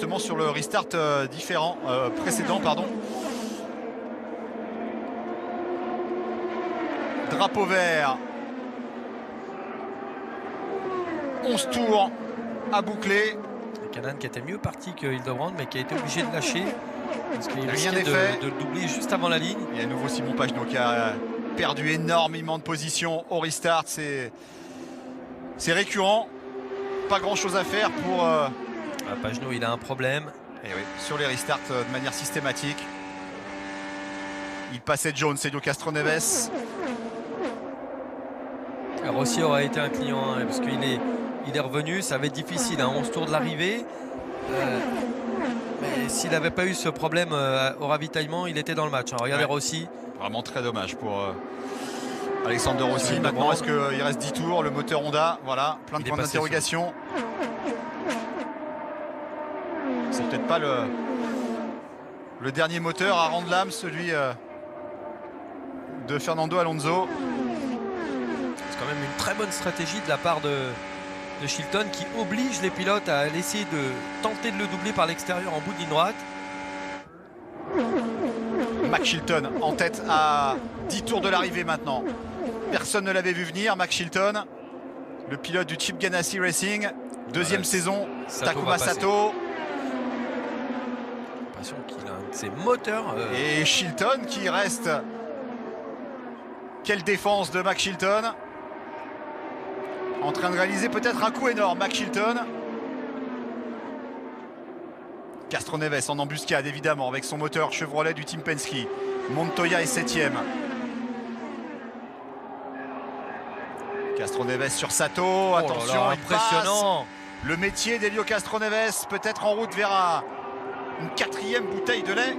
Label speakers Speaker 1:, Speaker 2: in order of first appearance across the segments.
Speaker 1: justement sur le restart précédent, pardon. Drapeau vert. 11 tours à boucler.
Speaker 2: Canaan qui était mieux parti que Hildebrand, mais qui a été obligé de lâcher parce qu'il
Speaker 1: Rien
Speaker 2: risquait
Speaker 1: n'est fait.
Speaker 2: de le doubler juste avant la ligne.
Speaker 1: Et à nouveau Simon Pagenaud qui a perdu énormément de position au restart. C'est récurrent. Pas grand chose à faire pour
Speaker 2: Pagenaud, il a un problème.
Speaker 1: et oui, sur les restarts de manière systématique. Il passait Jones, Helio Castroneves.
Speaker 2: Rossi aura été un client hein, parce qu'il est revenu, ça va être difficile, hein, 11 tours de l'arrivée. Mais s'il n'avait pas eu ce problème au ravitaillement, il était dans le match. Hein. Regardez Rossi.
Speaker 1: Vraiment très dommage pour Alexander Rossi. Maintenant, est-ce qu'il reste 10 tours? Le moteur Honda, voilà, plein de points d'interrogation. C'est peut-être pas le dernier moteur à rendre l'âme, celui de Fernando Alonso.
Speaker 2: C'est quand même une très bonne stratégie de la part de Chilton qui oblige les pilotes à essayer de tenter de le doubler par l'extérieur en bout de ligne droite.
Speaker 1: Max Chilton en tête à 10 tours de l'arrivée maintenant. Personne ne l'avait vu venir. Max Chilton, le pilote du Chip Ganassi Racing, deuxième saison. Takuma Sato.
Speaker 2: J'ai l'impression qu'il a un de ses moteurs.
Speaker 1: Et Chilton qui reste. Quelle défense de Max Chilton. En train de réaliser peut-être un coup énorme, Max Chilton. Castroneves en embuscade évidemment avec son moteur Chevrolet du Team Penske. Montoya est 7e. Castroneves sur Sato. Attention, il
Speaker 2: impressionnant.
Speaker 1: passe. Le métier d'Helio Castroneves peut-être en route vers une 4e bouteille de lait.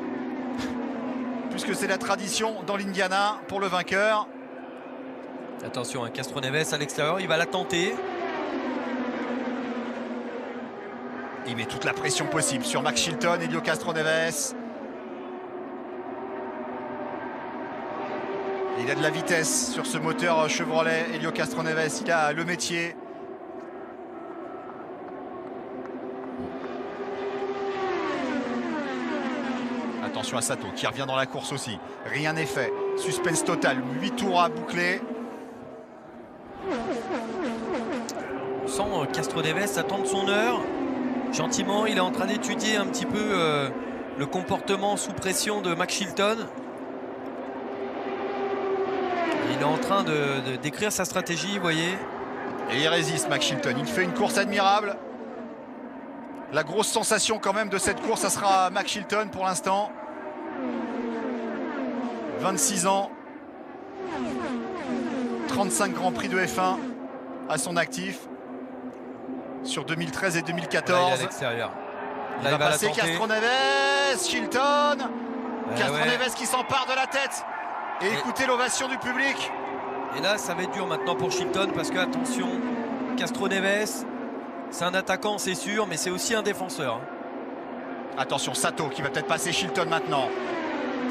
Speaker 1: Puisque c'est la tradition dans l'Indiana pour le vainqueur.
Speaker 2: Attention, hein, Castroneves à l'extérieur, il va la tenter.
Speaker 1: Il met toute la pression possible sur Max Chilton, Helio Castroneves. Il a de la vitesse sur ce moteur Chevrolet, Helio Castroneves. Il a le métier. Attention à Sato qui revient dans la course aussi. Rien n'est fait. Suspense total. 8 tours à boucler.
Speaker 2: On sent Castroneves attendre son heure. Gentiment, il est en train d'étudier un petit peu le comportement sous pression de Max Chilton. Il est en train d'écrire sa stratégie, vous voyez.
Speaker 1: Et il résiste, Max Chilton. Il fait une course admirable. La grosse sensation quand même de cette course, ça sera Max Chilton pour l'instant. 26 ans. 35 Grands Prix de F1 à son actif. Sur 2013 et 2014.
Speaker 2: Là, il est à l'extérieur.
Speaker 1: Il va passer Castroneves, Chilton. Castroneves qui s'empare de la tête. Et écoutez l'ovation du public.
Speaker 2: Et là, ça va être dur maintenant pour Chilton parce que, attention, Castroneves, c'est un attaquant, c'est sûr, mais c'est aussi un défenseur.
Speaker 1: Attention, Sato qui va peut-être passer Chilton maintenant.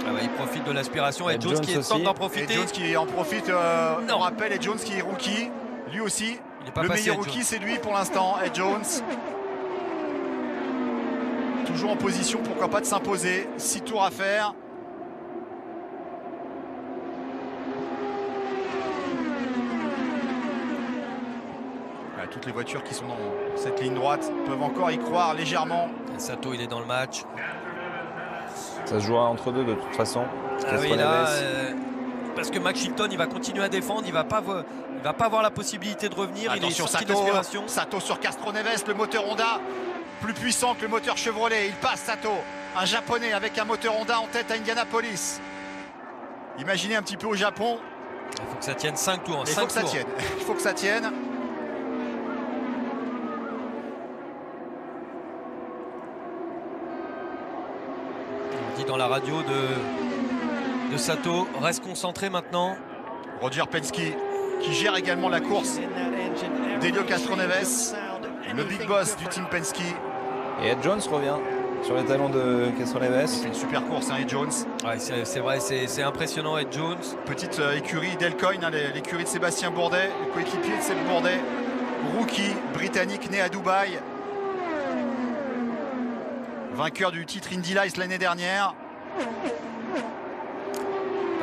Speaker 2: Ah ouais, il profite de l'aspiration. Et Jones qui tente d'en profiter.
Speaker 1: Et Jones qui en profite, on rappelle, et Jones qui est rookie, lui aussi. Le meilleur rookie, c'est lui pour l'instant, Ed Jones. Toujours en position, pourquoi pas, de s'imposer. 6 tours à faire. Voilà, toutes les voitures qui sont dans cette ligne droite peuvent encore y croire légèrement.
Speaker 2: Et Sato, il est dans le match.
Speaker 3: Ça se jouera entre deux de toute façon.
Speaker 2: Ah oui, là, parce que Max Chilton, il va continuer à défendre, il va pas avoir la possibilité de revenir.
Speaker 1: Attention,
Speaker 2: il est sorti
Speaker 1: Sato sur Castroneves, le moteur Honda plus puissant que le moteur Chevrolet. Il passe Sato, un japonais avec un moteur Honda en tête à Indianapolis. Imaginez un petit peu au Japon.
Speaker 2: Il faut que ça tienne 5 tours.
Speaker 1: Il faut que ça tienne. Il faut que ça tienne.
Speaker 2: On dit dans la radio de Sato, reste concentré maintenant.
Speaker 1: Roger Penske qui gère également la course d'Helio Castroneves, le big boss du team Penske.
Speaker 3: Et Ed Jones revient sur les talons de Castroneves.
Speaker 1: C'est une super course, hein, Ed Jones.
Speaker 2: Ouais, c'est vrai, c'est impressionnant, Ed Jones.
Speaker 1: Petite écurie d'Elcoin, hein, l'écurie de Sébastien Bourdet, le coéquipier de Seb Bourdet, rookie britannique né à Dubaï. vainqueur du titre Indy Lights l'année dernière.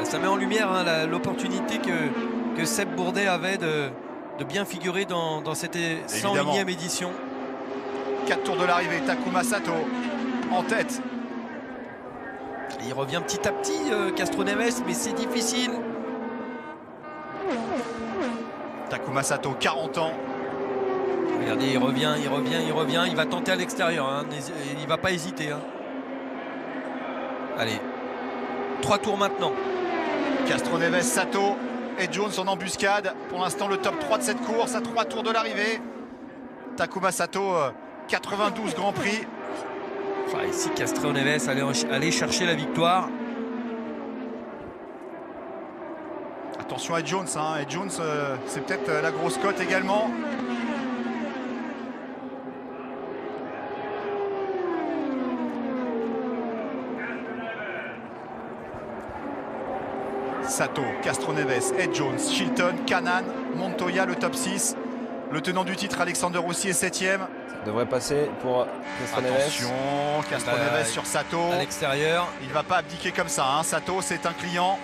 Speaker 2: Ça met en lumière hein, l'opportunité que Seb Bourdet avait de bien figurer dans cette 101e édition.
Speaker 1: 4 tours de l'arrivée, Takuma Sato en tête.
Speaker 2: Et il revient petit à petit, Castroneves, mais c'est difficile.
Speaker 1: Takuma Sato, 40 ans.
Speaker 2: Regardez, il revient, il va tenter à l'extérieur, hein, il va pas hésiter. Hein. Allez, 3 tours maintenant.
Speaker 1: Castroneves, Sato et Jones en embuscade. Pour l'instant, le top 3 de cette course à 3 tours de l'arrivée. Takuma Sato, 92 Grand Prix.
Speaker 2: Enfin, ici, Castroneves allait chercher la victoire.
Speaker 1: Attention à Jones, hein. Et Jones, c'est peut-être la grosse cote également. Sato, Castroneves, Ed Jones, Chilton, Kanan, Montoya, le top 6. Le tenant du titre, Alexander Rossi, est 7e.
Speaker 3: Ça devrait passer pour Castroneves.
Speaker 1: Attention, Castroneves sur Sato.
Speaker 2: À l'extérieur.
Speaker 1: Il ne va pas abdiquer comme ça. Hein. Sato, c'est un client.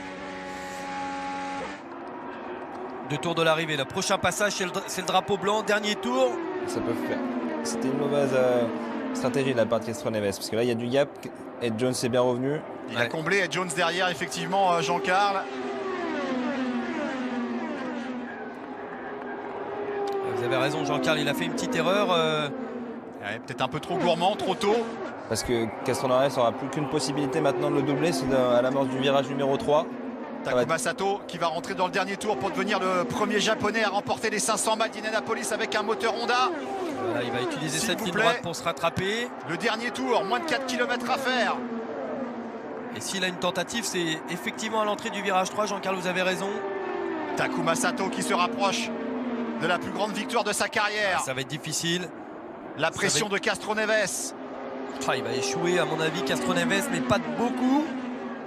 Speaker 2: 2 tours de l'arrivée. Le prochain passage, c'est le drapeau blanc. Dernier tour.
Speaker 3: Ça peut faire. C'était une mauvaise stratégie de la part de Castroneves. Parce que là, il y a du gap. Ed Jones est bien revenu.
Speaker 1: Il a comblé Ed Jones derrière, effectivement, Jean-Carl.
Speaker 2: Vous avez raison, Jean-Carl, il a fait une petite erreur.
Speaker 1: Peut-être un peu trop gourmand, trop tôt.
Speaker 3: Parce que Castroneves n'aura plus qu'une possibilité maintenant de le doubler, c'est à l'amorce du virage numéro 3.
Speaker 1: Takuma Sato qui va rentrer dans le dernier tour pour devenir le premier japonais à remporter les 500 miles d'Indianapolis avec un moteur Honda.
Speaker 2: Voilà, il va utiliser cette ligne droite pour se rattraper.
Speaker 1: Le dernier tour, moins de 4 km à faire.
Speaker 2: Et s'il a une tentative, c'est effectivement à l'entrée du virage 3. Jean-Carl, vous avez raison.
Speaker 1: Takuma Sato qui se rapproche de la plus grande victoire de sa carrière.
Speaker 2: Ça va être difficile.
Speaker 1: La pression de Castroneves.
Speaker 2: Il va échouer à mon avis, Castroneves, mais pas de beaucoup.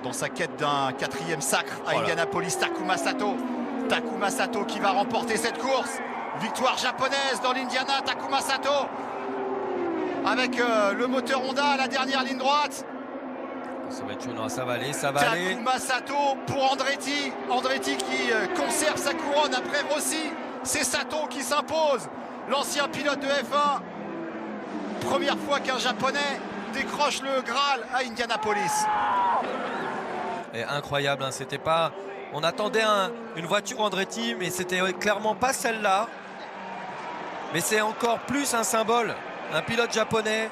Speaker 1: Dans sa quête d'un 4e sacre à Indianapolis, Takuma Sato. Takuma Sato qui va remporter cette course. Victoire japonaise dans l'Indiana, Takuma Sato. Avec le moteur Honda à la dernière ligne droite.
Speaker 2: Ça va être chaud, non, ça va aller, ça va aller.
Speaker 1: Takuma Sato pour Andretti. Andretti qui conserve sa couronne après Rossi. C'est Sato qui s'impose. L'ancien pilote de F1. Première fois qu'un japonais décroche le Graal à Indianapolis.
Speaker 2: Et incroyable, hein, c'était pas. On attendait une voiture Andretti, mais c'était clairement pas celle-là. Mais c'est encore plus un symbole. Un pilote japonais.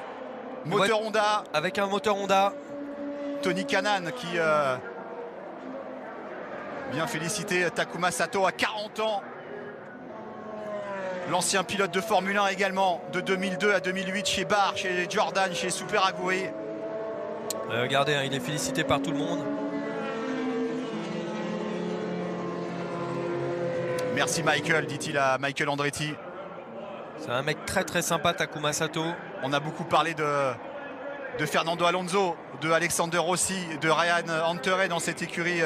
Speaker 1: Moteur Honda.
Speaker 2: Avec un moteur Honda.
Speaker 1: Tony Kanaan qui bien félicité Takuma Sato à 40 ans. L'ancien pilote de Formule 1 également, de 2002 à 2008 chez Barr, chez Jordan, chez Super Aguri.
Speaker 2: Regardez, hein, il est félicité par tout le monde.
Speaker 1: Merci Michael, dit-il à Michael Andretti.
Speaker 2: C'est un mec très très sympa, Takuma Sato.
Speaker 1: On a beaucoup parlé de Fernando Alonso, de Alexander Rossi, de Ryan Hunter dans cette écurie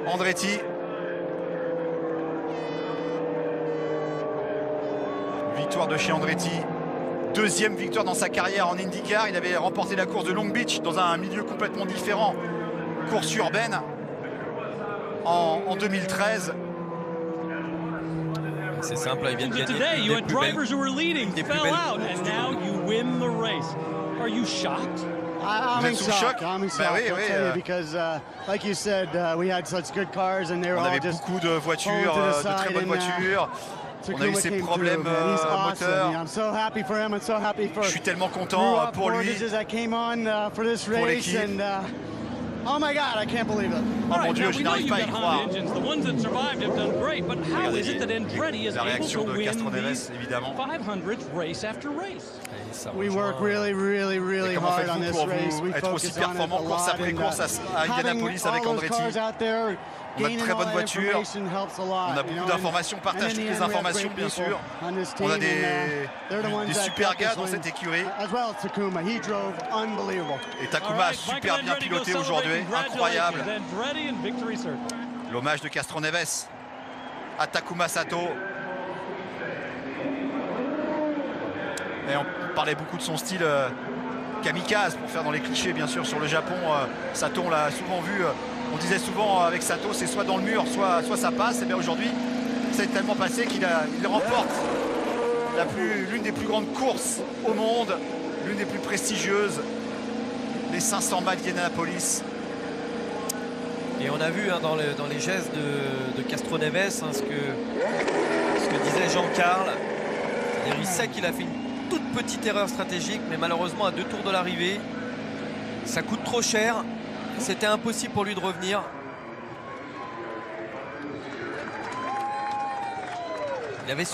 Speaker 1: Andretti. Victoire de chez Andretti. 2e victoire dans sa carrière en IndyCar. Il avait remporté la course de Long Beach dans un milieu complètement différent. Course urbaine en 2013.
Speaker 2: C'est simple, il vient de gagner.
Speaker 4: Today, you had drivers who were leading, fell out, and now you win the race. Are you shocked?
Speaker 5: I'm in shock. I'm in shock.
Speaker 1: Oui,
Speaker 5: I'll
Speaker 1: oui,
Speaker 5: tell you, because, like you said, we had such good cars, and they were
Speaker 1: on
Speaker 5: all
Speaker 1: avait
Speaker 5: just
Speaker 1: beaucoup de voitures, de très bonnes voitures. On a eu ces problèmes moteurs. Je suis tellement content pour lui, pour l'équipe.
Speaker 5: Oh my God, I can't believe it.
Speaker 1: Oh mon Dieu, je n'arrive pas à y croire.
Speaker 4: Regardez
Speaker 1: la réaction de Castroneves, évidemment.
Speaker 5: We work really, really, really hard on this race. We
Speaker 1: être aussi
Speaker 5: focus on it
Speaker 1: performant
Speaker 5: a
Speaker 1: course
Speaker 5: lot,
Speaker 1: après course à Indianapolis avec Andretti. On a de très bonnes voitures, on a beaucoup d'informations, partage toutes les informations bien sûr. On a des super gars dans cette écurie. Et Takuma a super bien piloté aujourd'hui, incroyable. L'hommage de Castroneves à Takuma Sato. Et on parlait beaucoup de son style kamikaze pour faire dans les clichés bien sûr sur le Japon. Sato, on l'a souvent vu, on disait souvent avec Sato, c'est soit dans le mur, soit ça passe. Et bien aujourd'hui, c'est tellement passé qu'il remporte l'une des plus grandes courses au monde, l'une des plus prestigieuses, les 500 miles d'Indianapolis.
Speaker 2: Et on a vu hein, dans les gestes de Castroneves hein, ce que disait Jean-Carl. C'est-à-dire, il sait qu'il a fait une toute petite erreur stratégique, mais malheureusement à 2 tours de l'arrivée, ça coûte trop cher. C'était impossible pour lui de revenir. Il avait